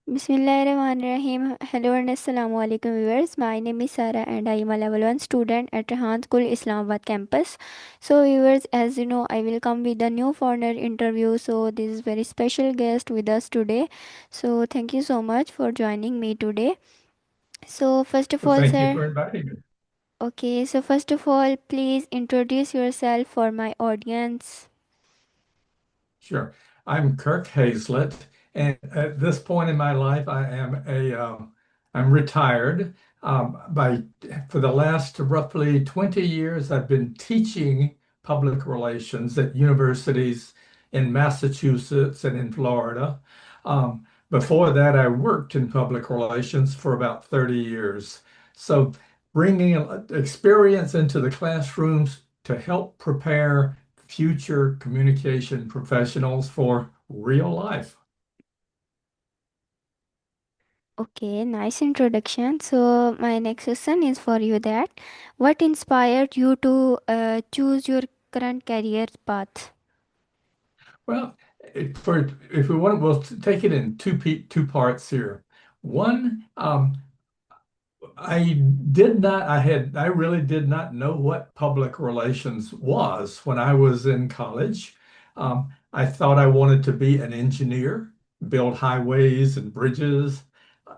Bismillahirrahmanirrahim. Hello and Assalamu alaikum viewers. My name is Sara and I am a level 1 student at Rehan School Islamabad campus. So viewers, as you know, I will come with a new foreigner interview. So this is very special guest with us today. So thank you so much for joining me today. So first of Well, all, thank you sir, for inviting me. so first of all, please introduce yourself for my audience. Sure. I'm Kirk Hazlett, and at this point in my life, I'm retired. By For the last roughly 20 years, I've been teaching public relations at universities in Massachusetts and in Florida. Before that, I worked in public relations for about 30 years. So, bringing experience into the classrooms to help prepare future communication professionals for real life. Okay, nice introduction. So my next question is for you that what inspired you to choose your current career path? Well, if we want, we'll take it in two parts here. One, I really did not know what public relations was when I was in college. I thought I wanted to be an engineer, build highways and bridges.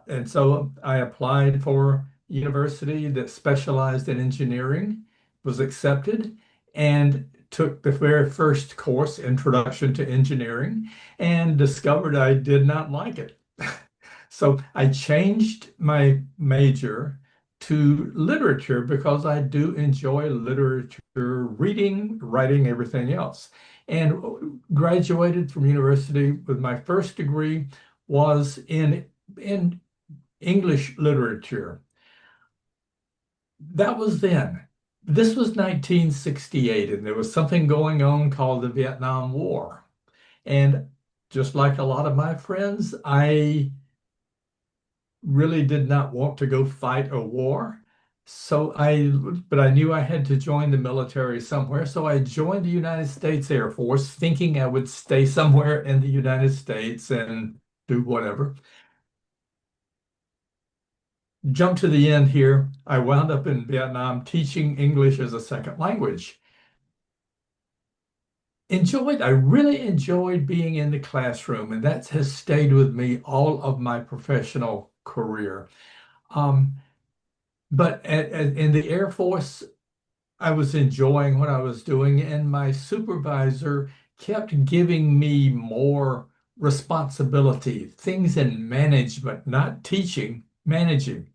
And so I applied for a university that specialized in engineering, was accepted, and took the very first course, Introduction to Engineering, and discovered I did not like it. So I changed my major to literature because I do enjoy literature, reading, writing, everything else. And graduated from university with my first degree was in English literature. That was then. This was 1968, and there was something going on called the Vietnam War. And just like a lot of my friends, I really did not want to go fight a war. But I knew I had to join the military somewhere. So I joined the United States Air Force, thinking I would stay somewhere in the United States and do whatever. Jump to the end here. I wound up in Vietnam teaching English as a second language. I really enjoyed being in the classroom, and that has stayed with me all of my professional career. Um, but in the Air Force, I was enjoying what I was doing, and my supervisor kept giving me more responsibility, things in management, not teaching, managing.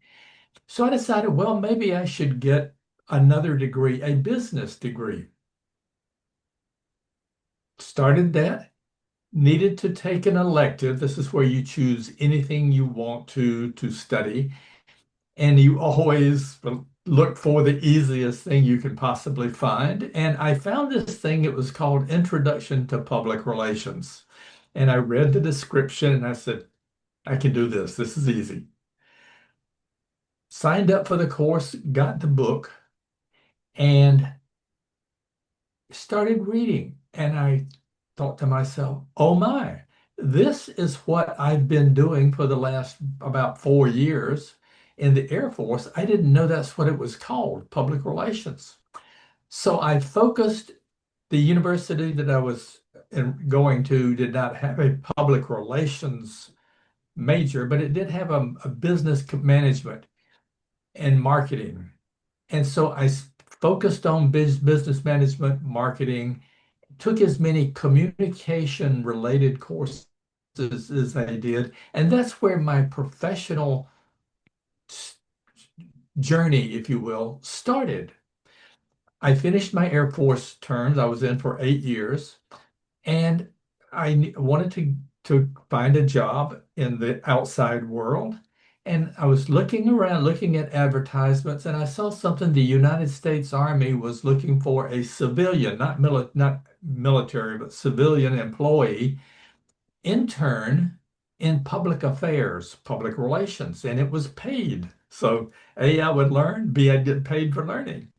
So I decided, well, maybe I should get another degree, a business degree. Started that, needed to take an elective. This is where you choose anything you want to study, and you always look for the easiest thing you can possibly find. And I found this thing, it was called Introduction to Public Relations. And I read the description and I said, I can do this. This is easy. Signed up for the course, got the book, and started reading. And I thought to myself, oh my, this is what I've been doing for the last about 4 years in the Air Force. I didn't know that's what it was called, public relations. So I focused, the university that I was going to did not have a public relations major, but it did have a business management and marketing. And so focused on business management, marketing, took as many communication related courses as I did. And that's where my professional journey, if you will, started. I finished my Air Force terms. I was in for 8 years, and wanted to find a job in the outside world. And I was looking around, looking at advertisements, and I saw something the United States Army was looking for a civilian, not military, but civilian employee, intern in public affairs, public relations, and it was paid. So A, I would learn, B, I'd get paid for learning.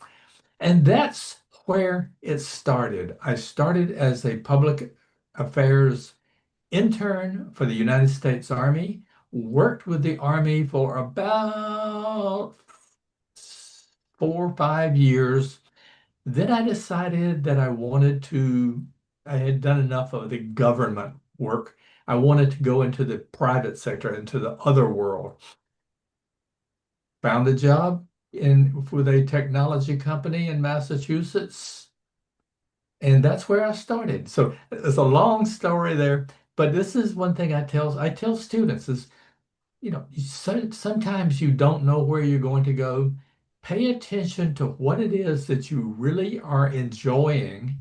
And that's where it started. I started as a public affairs intern for the United States Army, worked with the Army for about 4 or 5 years. Then I decided that I had done enough of the government work. I wanted to go into the private sector, into the other world. Found a job with a technology company in Massachusetts, and that's where I started. So it's a long story there, but this is one thing I tell students is, sometimes you don't know where you're going to go. Pay attention to what it is that you really are enjoying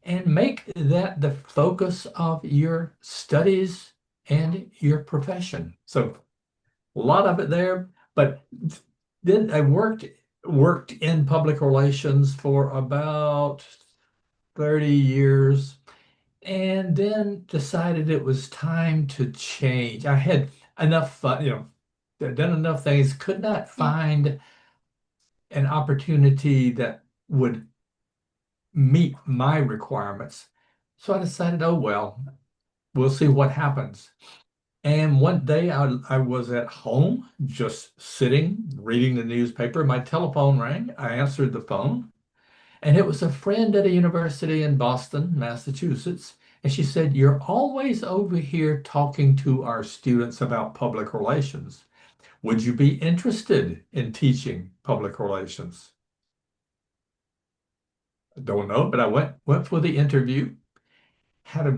and make that the focus of your studies and your profession. So a lot of it there, but then I worked in public relations for about 30 years and then decided it was time to change. I had enough fun, done enough things, could not Yeah. find an opportunity that would meet my requirements. So I decided, oh well, we'll see what happens. And one day I was at home, just sitting, reading the newspaper. My telephone rang. I answered the phone, and it was a friend at a university in Boston, Massachusetts. And she said, "You're always over here talking to our students about public relations. Would you be interested in teaching public relations?" I don't know, but I went for the interview, had a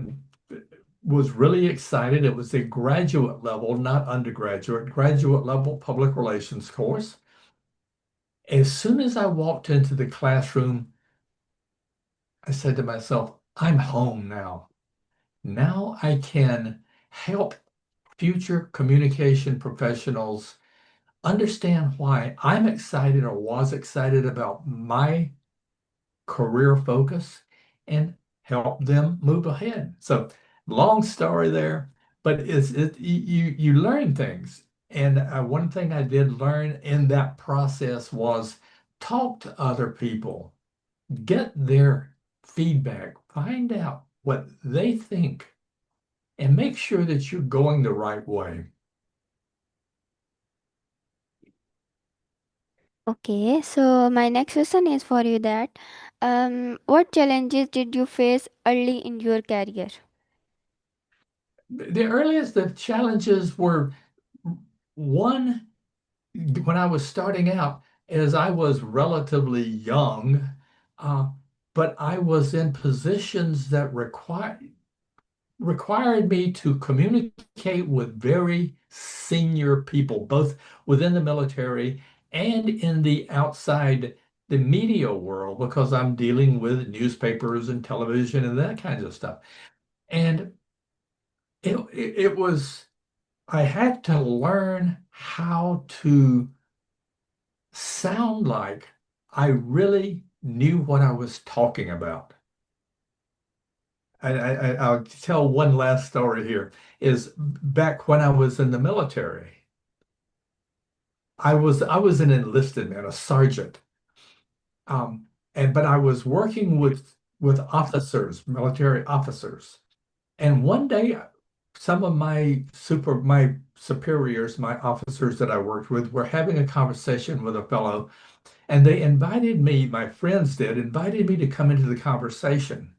was really excited. It was a graduate level, not undergraduate, graduate level public relations course. As soon as I walked into the classroom, I said to myself, I'm home now. Now I can help future communication professionals understand why I'm excited or was excited about my career focus and help them move ahead. So long story there, but you learn things. And one thing I did learn in that process was talk to other people, get their feedback, find out what they think, and make sure that you're going the right way. Okay, so my next question is for you that what challenges did you face early in your career? The earliest the challenges were one when I was starting out, as I was relatively young, uh, but I was in positions that required me to communicate with very senior people, both within the military and in the outside, the media world, because I'm dealing with newspapers and television and that kinds of stuff. And it was, I had to learn how to sound like I really knew what I was talking about. I'll tell one last story here. Is back when I was in the military, I was an enlisted man, a sergeant, um, but I was working with officers, military officers, and one day some of my superiors, my officers that I worked with, were having a conversation with a fellow. And they invited me, my friends did, invited me to come into the conversation.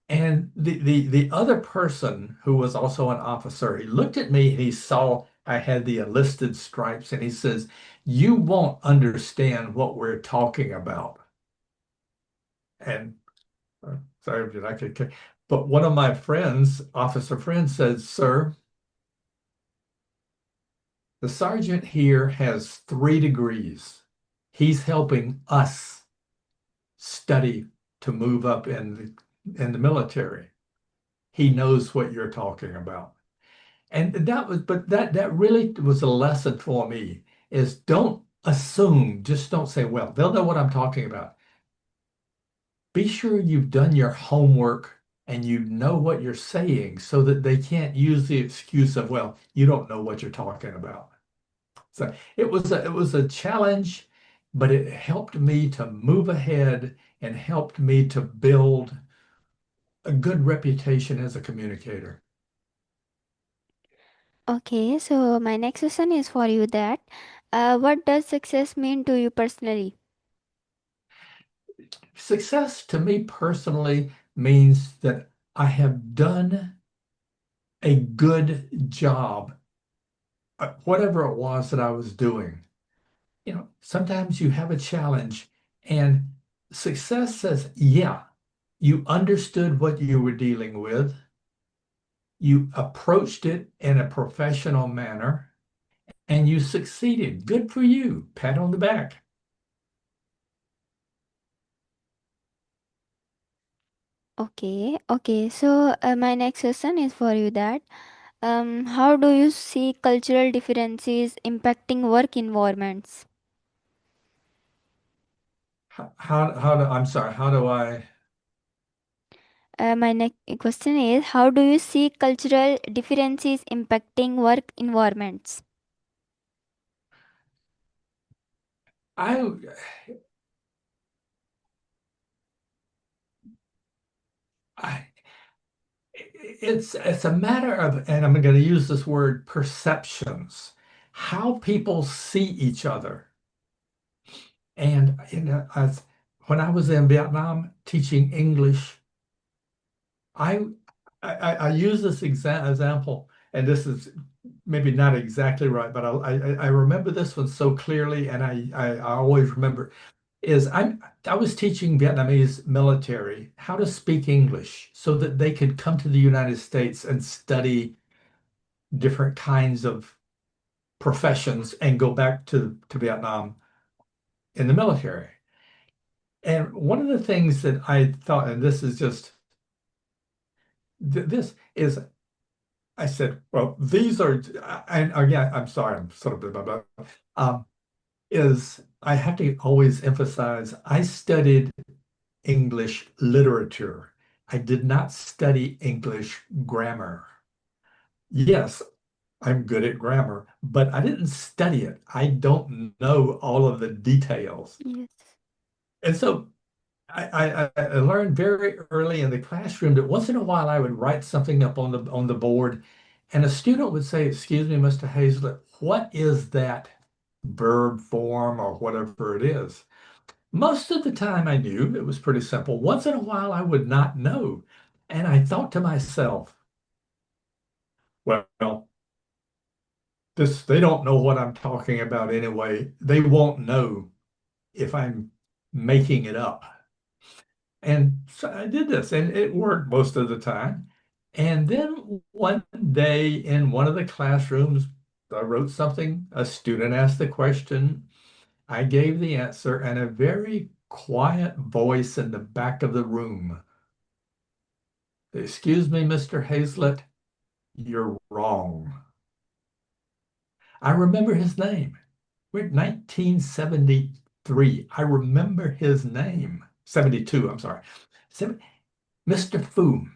And the other person who was also an officer, he looked at me and he saw I had the enlisted stripes and he says, "You won't understand what we're talking about." And sorry, did I get, but one of my friends, officer friends, said, "Sir, the sergeant here has 3 degrees. He's helping us study to move up in the military. He knows what you're talking about." And that really was a lesson for me is don't assume, just don't say, well, they'll know what I'm talking about. Be sure you've done your homework and you know what you're saying so that they can't use the excuse of, well, you don't know what you're talking about. So it was a challenge, but it helped me to move ahead and helped me to build a good reputation as a communicator. Okay, so my next question is for you that what does success mean to you personally? Success to me personally means that I have done a good job at whatever it was that I was doing. Sometimes you have a challenge and success says, yeah, you understood what you were dealing with. You approached it in a professional manner and you succeeded. Good for you. Pat on the back. Okay. So my next question is for you that how do you see cultural differences impacting work environments? I'm sorry, how do I? My next question is how do you see cultural differences impacting work environments? I, I it's a matter of, and I'm going to use this word, perceptions, how people see each other. And when I was in Vietnam teaching English, I I use this example, and this is maybe not exactly right, but I remember this one so clearly, and I always remember is I was teaching Vietnamese military how to speak English so that they could come to the United States and study different kinds of professions and go back to Vietnam in the military. And one of the things that I thought, and this is just this is, I said, well, these are, and again, I'm sorry, I'm sort of blah, blah, blah, is I have to always emphasize I studied English literature. I did not study English grammar. Yes, I'm good at grammar, but I didn't study it. I don't know all of the details. Yes. And so I learned very early in the classroom that once in a while I would write something up on the board, and a student would say, "Excuse me, Mr. Hazlett, what is that verb form or whatever it is?" Most of the time I knew it was pretty simple. Once in a while I would not know. And I thought to myself, well, this they don't know what I'm talking about anyway. They won't know if I'm making it up. And so I did this and it worked most of the time. And then one day in one of the classrooms, I wrote something, a student asked the question, I gave the answer, and a very quiet voice in the back of the room, "Excuse me, Mr. Hazlett, you're wrong." I remember his name. We're 1973. I remember his name. 72, I'm sorry. Mr. Fu.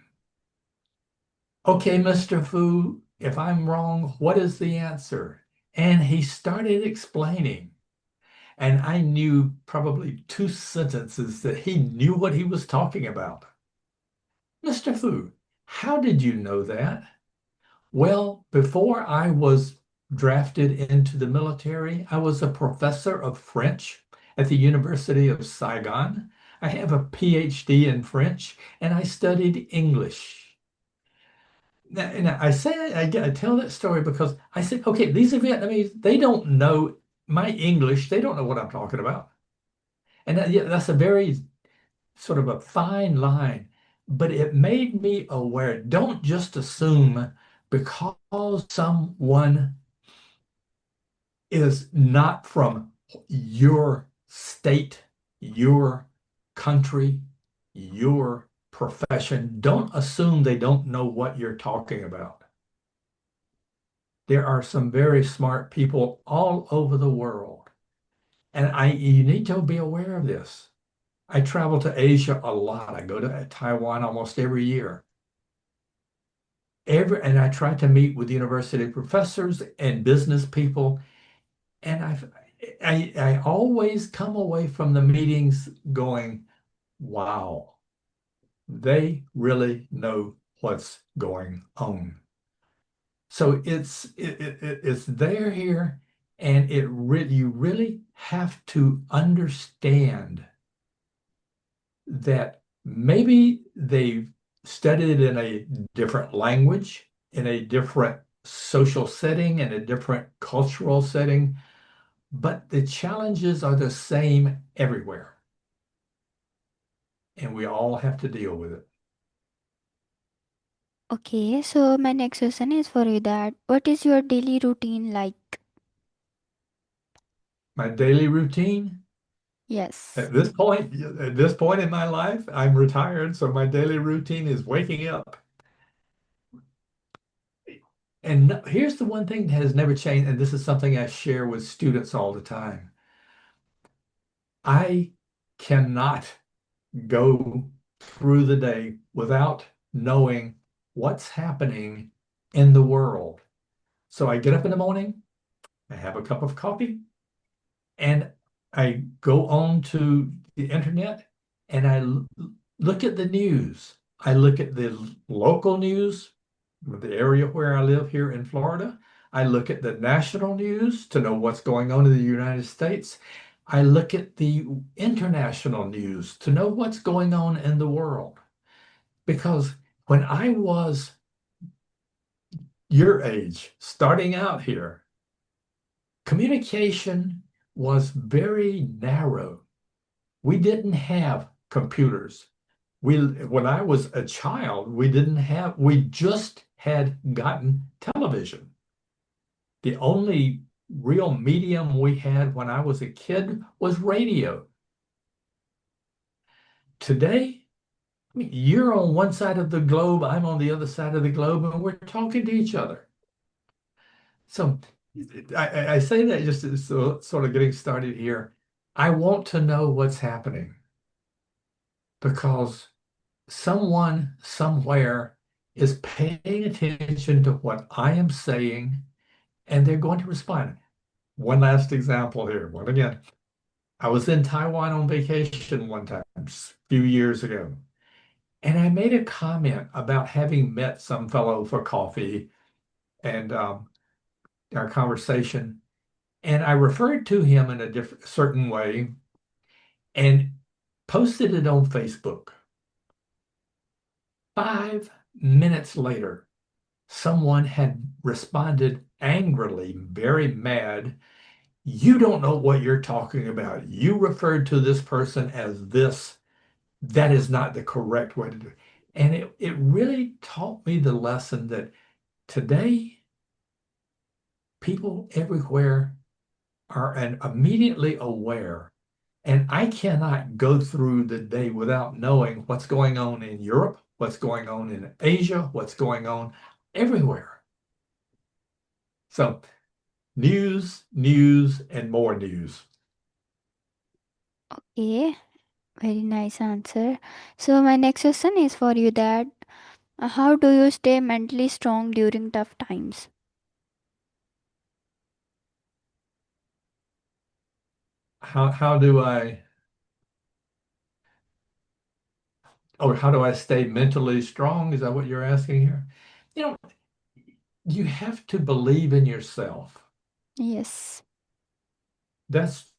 Okay, Mr. Fu, if I'm wrong, what is the answer? And he started explaining. And I knew probably two sentences that he knew what he was talking about. Mr. Fu, how did you know that? Well, before I was drafted into the military, I was a professor of French at the University of Saigon. I have a PhD in French, and I studied English. Now, I tell that story because I said, okay, these are Vietnamese. They don't know my English. They don't know what I'm talking about. And yeah, that's a very sort of a fine line, but it made me aware. Don't just assume because someone is not from your state, your country, your profession, don't assume they don't know what you're talking about. There are some very smart people all over the world, and you need to be aware of this. I travel to Asia a lot. I go to Taiwan almost every year. And I try to meet with university professors and business people, and I always come away from the meetings going, wow, they really know what's going on. So it's there here, and you really have to understand that maybe they've studied in a different language, in a different social setting, in a different cultural setting, but the challenges are the same everywhere, and we all have to deal with it. Okay, so my next question is for you that what is your daily routine like? My daily routine Yes. at this point in my life, I'm retired, so my daily routine is waking up. And here's the one thing that has never changed, and this is something I share with students all the time. I cannot go through the day without knowing what's happening in the world. So I get up in the morning, I have a cup of coffee, and I go on to the internet and look at the news. I look at the local news, the area where I live here in Florida. I look at the national news to know what's going on in the United States. I look at the international news to know what's going on in the world. Because when I was your age, starting out here, communication was very narrow. We didn't have computers. When I was a child, we just had gotten television. The only real medium we had when I was a kid was radio. Today, I mean, you're on one side of the globe, I'm on the other side of the globe, and we're talking to each other. So I say that just as sort of getting started here. I want to know what's happening because someone somewhere is paying attention to what I am saying and they're going to respond. One last example here. Well, again, I was in Taiwan on vacation one time, a few years ago, and I made a comment about having met some fellow for coffee and our conversation. And I referred to him in a different, certain way and posted it on Facebook. 5 minutes later, someone had responded angrily, very mad. You don't know what you're talking about. You referred to this person as this. That is not the correct way to do it. And it really taught me the lesson that today people everywhere are immediately aware. And I cannot go through the day without knowing what's going on in Europe, what's going on in Asia, what's going on everywhere. So news, news, and more news. Okay, very nice answer. So my next question is for you that how do you stay mentally strong during tough times? How do I, or how do I stay mentally strong? Is that what you're asking here? You know, you have to believe in yourself. Yes. That's,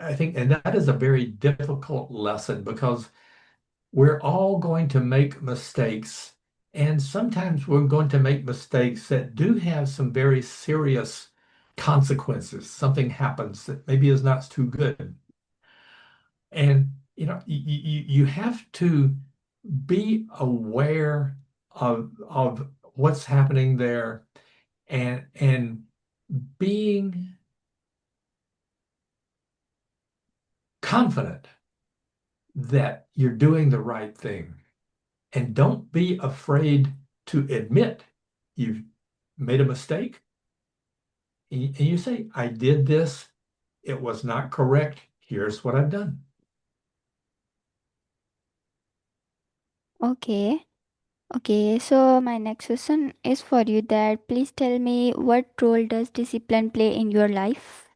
I think, and that is a very difficult lesson because we're all going to make mistakes. And sometimes we're going to make mistakes that do have some very serious consequences. Something happens that maybe is not too good. And, you have to be aware of what's happening there and being confident that you're doing the right thing. And don't be afraid to admit you've made a mistake. And you say, I did this. It was not correct. Here's what I've done. Okay. Okay, so my next question is for you that please tell me what role does discipline play in your life?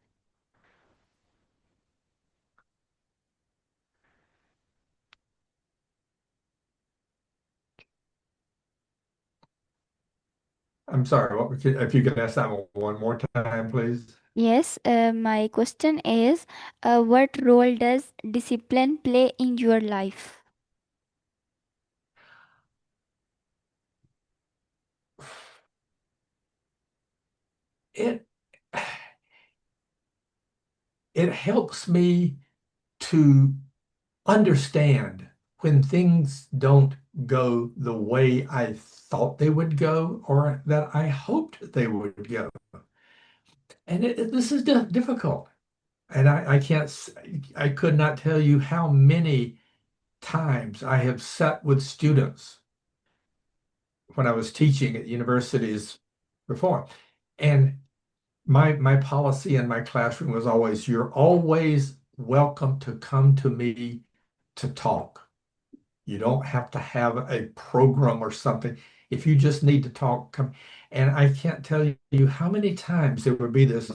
I'm sorry, if you could ask that one more time, please. Yes, my question is, what role does discipline play in your life? It it helps me to understand when things don't go the way I thought they would go or that I hoped they would go. And this is difficult. And I could not tell you how many times I have sat with students when I was teaching at universities before. And my policy in my classroom was always, you're always welcome to come to me to talk. You don't have to have a program or something. If you just need to talk, come. And I can't tell you how many times there would be this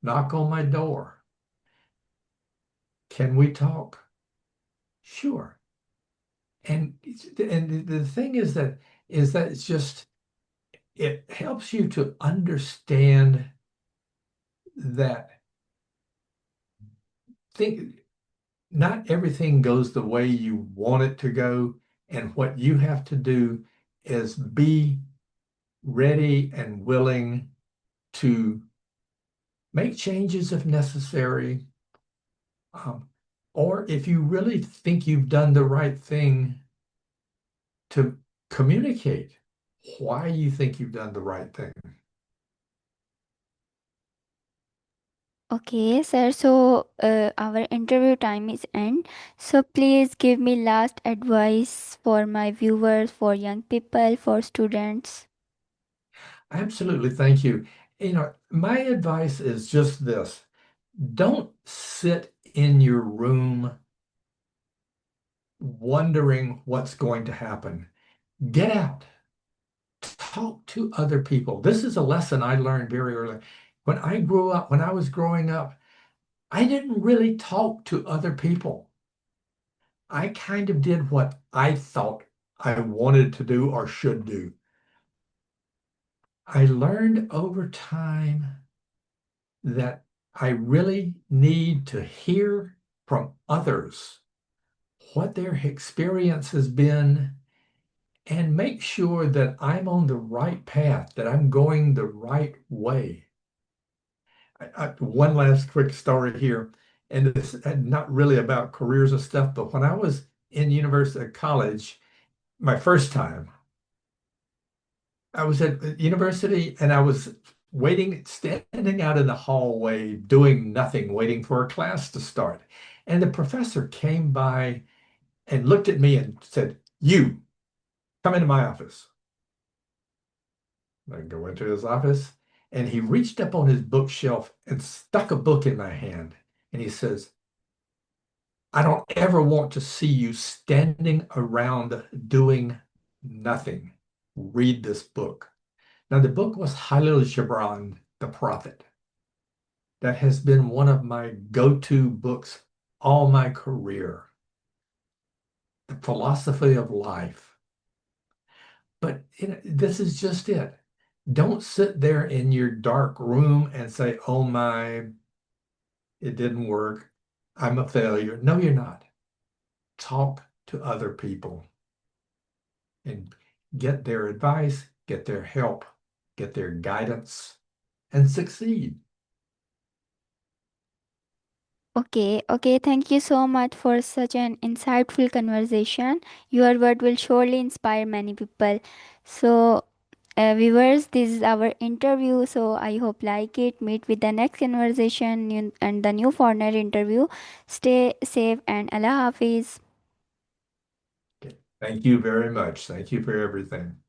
knock on my door. Can we talk? Sure. And the thing is that it's just it helps you to understand that think not everything goes the way you want it to go, and what you have to do is be ready and willing to make changes if necessary. Um, or if you really think you've done the right thing, to communicate why you think you've done the right thing. Okay, sir. So our interview time is end. So please give me last advice for my viewers, for young people, for students. Absolutely. Thank you. My advice is just this. Don't sit in your room wondering what's going to happen. Get out. Talk to other people. This is a lesson I learned very early. When I was growing up, I didn't really talk to other people. I kind of did what I thought I wanted to do or should do. I learned over time that I really need to hear from others what their experience has been and make sure that I'm on the right path, that I'm going the right way. One last quick story here, and it's not really about careers and stuff, but when I was in university, college, my first time, I was at university and I was standing out in the hallway, doing nothing, waiting for a class to start. And the professor came by and looked at me and said, "You come into my office." I go into his office and he reached up on his bookshelf and stuck a book in my hand. And he says, "I don't ever want to see you standing around doing nothing. Read this book." Now, the book was Halil Gibran, The Prophet. That has been one of my go-to books all my career. The philosophy of life. But this is just it. Don't sit there in your dark room and say, "Oh my, it didn't work. I'm a failure." No, you're not. Talk to other people and get their advice, get their help, get their guidance, and succeed. Okay, okay. Thank you so much for such an insightful conversation. Your word will surely inspire many people. So, viewers, this is our interview. So, I hope like it. Meet with the next conversation and the new foreigner interview. Stay safe and Allah Hafiz. Okay. Thank you very much. Thank you for everything.